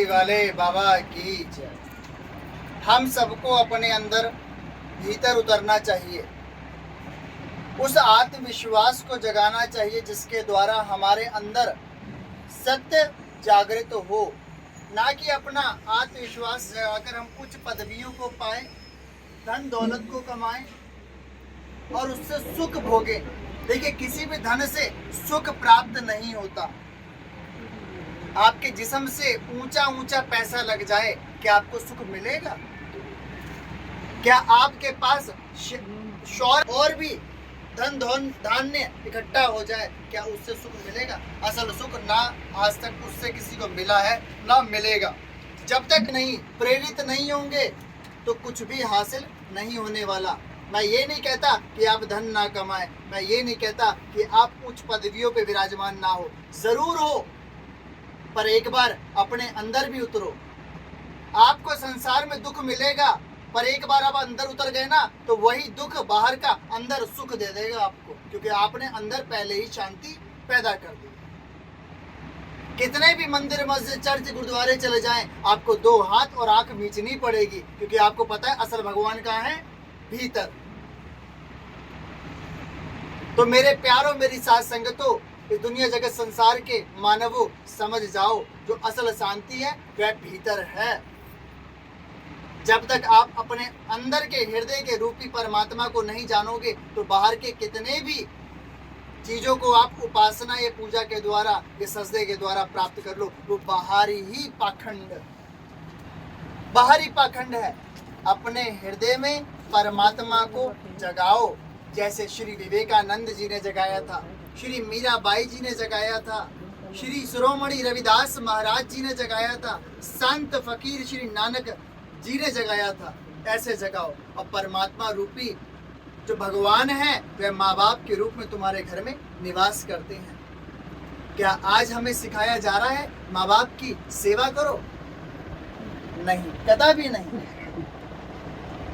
वाले बाबा की जय। हम सबको अपने अंदर भीतर उतरना चाहिए, उस आत्मविश्वास को जगाना चाहिए जिसके द्वारा हमारे अंदर सत्य जागृत हो, ना कि अपना आत्मविश्वास जगाकर हम कुछ पदवियों को पाएं, धन दौलत को कमाएं और उससे सुख भोगें। देखिए, किसी भी धन से सुख प्राप्त नहीं होता। आपके जिस्म से ऊंचा ऊंचा पैसा लग जाए, क्या आपको सुख मिलेगा? क्या आपके पास शौर और भी धन धान्य इकट्ठा हो जाए, क्या उससे सुख मिलेगा? असल सुख ना आज तक उससे किसी को मिला है, ना मिलेगा। जब तक नहीं प्रेरित नहीं होंगे तो कुछ भी हासिल नहीं होने वाला। मैं ये नहीं कहता कि आप धन ना कमाएं, मैं ये नहीं कहता कि आप उच्च पदवियों पे विराजमान ना हो, जरूर हो, पर एक बार अपने अंदर भी उतरो। आपको संसार में दुख मिलेगा, पर एक बार आप अंदर उतर गए ना तो वही दुख बाहर का अंदर सुख दे देगा आपको, क्योंकि आपने अंदर पहले ही शांति पैदा कर दी। कितने भी मंदिर मस्जिद चर्च गुरुद्वारे चले जाएं, आपको दो हाथ और आंख मीचनी पड़ेगी, क्योंकि आपको पता है असल भगवान कहाँ है? भीतर। तो मेरे प्यारों, मेरी साथ संगतों, इस दुनिया जगत संसार के मानवों, समझ जाओ जो असल शांति है वह भीतर है। जब तक आप अपने अंदर के हृदय के रूपी परमात्मा को नहीं जानोगे तो बाहर के कितने भी चीजों को आप उपासना या पूजा के द्वारा या सजदे के द्वारा प्राप्त कर लो, वो बाहरी पाखंड है। अपने हृदय में परमात्मा को जगाओ, जैसे श्री विवेकानंद जी ने जगाया था, श्री मीराबाई जी ने जगाया था, श्री शिरोमणि रविदास महाराज जी ने जगाया था, संत फकीर श्री नानक जी ने जगाया था। ऐसे जगाओ। और परमात्मा रूपी जो भगवान है वह माँ बाप के रूप में तुम्हारे घर में निवास करते हैं। क्या आज हमें सिखाया जा रहा है माँ बाप की सेवा करो? नहीं, कदा भी नहीं।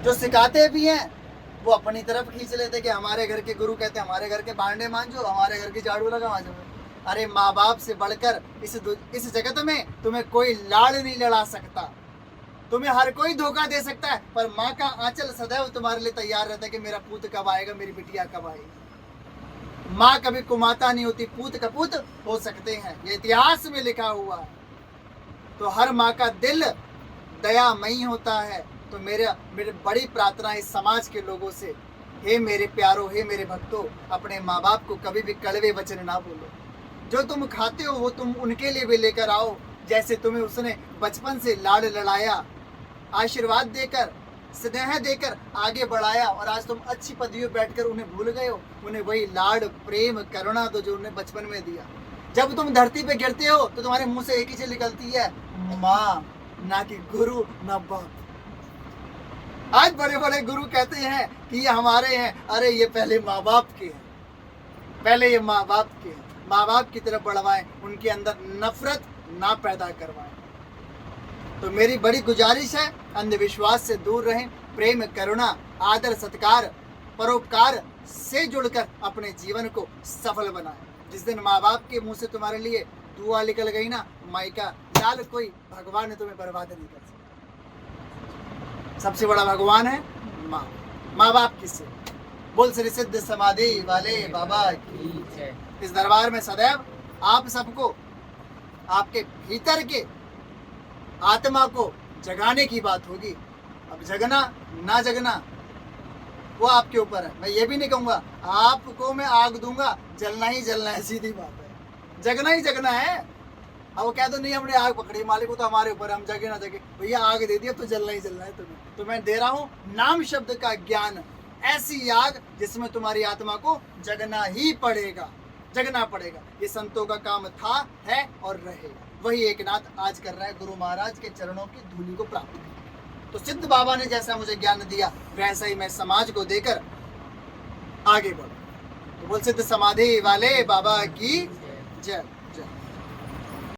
जो सिखाते भी हैं वो अपनी तरफ खींच लेते कि हमारे घर के गुरु कहते हैं हमारे घर के भांडे मांजो, हमारे घर की झाड़ू लगा मांजो। अरे माँ बाप से बढ़कर इस जगत में तुम्हें कोई लाड़ नहीं लड़ा सकता, तुम्हें हर कोई धोखा दे सकता है, पर माँ का आंचल सदैव तुम्हारे लिए तैयार रहता है कि मेरा पूत कब आएगा, मेरी बिटिया कब आएगी। माँ कभी कुमाता नहीं होती, पूत कपूत हो सकते हैं, ये इतिहास में लिखा हुआ है। तो हर माँ का दिल दयामयी होता है। तो मेरे बड़ी प्रार्थना इस समाज के लोगों से, हे मेरे प्यारों, हे मेरे भक्तों, अपने माँ बाप को कभी भी कड़वे वचन ना बोलो। जो तुम खाते हो वो तुम उनके लिए भी लेकर आओ, जैसे तुम्हें उसने बचपन से लाड़ लड़ाया, आशीर्वाद देकर, स्नेह देकर आगे बढ़ाया, और आज तुम अच्छी पदवियों बैठकर उन्हें भूल गए हो। उन्हें वही लाड़, प्रेम, करुणा तो जो उन्हें बचपन में दिया। जब तुम धरती पे गिरते हो तो तुम्हारे मुंह से एक ही चीज निकलती है, माँ, ना कि गुरु, ना बाप। आज बड़े बड़े गुरु कहते हैं कि ये हमारे हैं, अरे ये पहले माँ बाप के हैं, पहले ये माँ बाप के हैं। माँ बाप की तरफ बढ़वाएं, उनके अंदर नफरत ना पैदा करवाएं। तो मेरी बड़ी गुजारिश है, अंधविश्वास से दूर रहें, प्रेम, करुणा, आदर, सत्कार, परोपकार से जुड़कर अपने जीवन को सफल बनाएं। जिस दिन माँ बाप के मुंह से तुम्हारे लिए दुआ निकल गई ना, माइका लाल कोई भगवान ने तुम्हें बर्बाद नहीं कर सकता। सबसे बड़ा भगवान है माँ, माँ बाप किससे? बोल श्री सिद्ध समाधि वाले बाबा की जय। इस दरबार में सदैव आप सबको आपके भीतर के आत्मा को जगाने की बात होगी। अब जगना ना जगना वो आपके ऊपर है। मैं ये भी नहीं कहूँगा आपको मैं आग दूंगा, जलना ही जलना है, सीधी बात है, जगना ही जगना है। अब वो कह दो नहीं हमने आग पकड़ी, मालिक वो तो हमारे ऊपर, हम जगे ना जगे, भैया आग दे दिया तो जलना ही जलना है तुम्हें। तो मैं दे रहा हूँ नाम शब्द का ज्ञान, ऐसी आग जिसमें तुम्हारी आत्मा को जगना ही पड़ेगा, जगना पड़ेगा। ये संतों का काम था, है और रहेगा। वही एक नाथ आज कर रहा है, गुरु महाराज के चरणों की धूलि को प्राप्त कर। तो सिद्ध बाबा ने जैसा मुझे ज्ञान दिया वैसा ही मैं समाज को देकर आगे बढ़ूं। तो बोल सिद्ध समाधि वाले बाबा की जय।